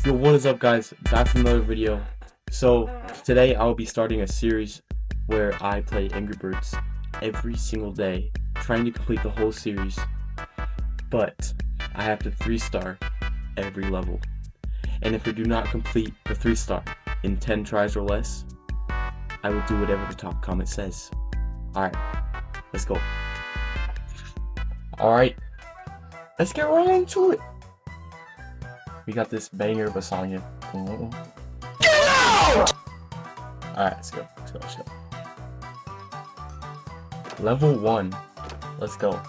Yo, what is up, guys? Back from another video. So today I'll be starting a series where I play Angry Birds every single day, trying to complete the whole series. But I have to 3-star every level, and if I do not complete the 3-star in 10 tries or less, I will do whatever the top comment says. Alright, let's go. Alright, let's get right into it. We got this banger of a song here. Alright, let's go. Let's go. Level 1. Let's go.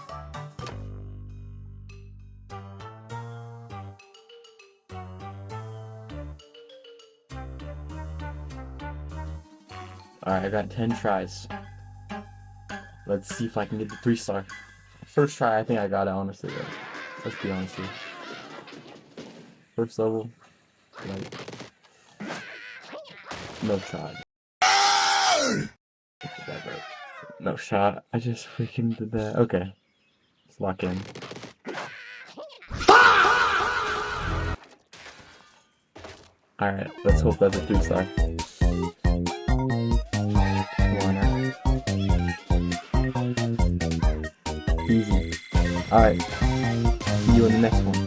Alright, I got 10 tries. Let's see if I can get the 3-star. First try, I think I got it, honestly, though. Let's be honest here. First level, like, no shot. No shot. I just freaking did that. Okay. Let's lock in. Alright, let's hope that's a 3-star. Come on now. Easy. Alright. See you in the next one.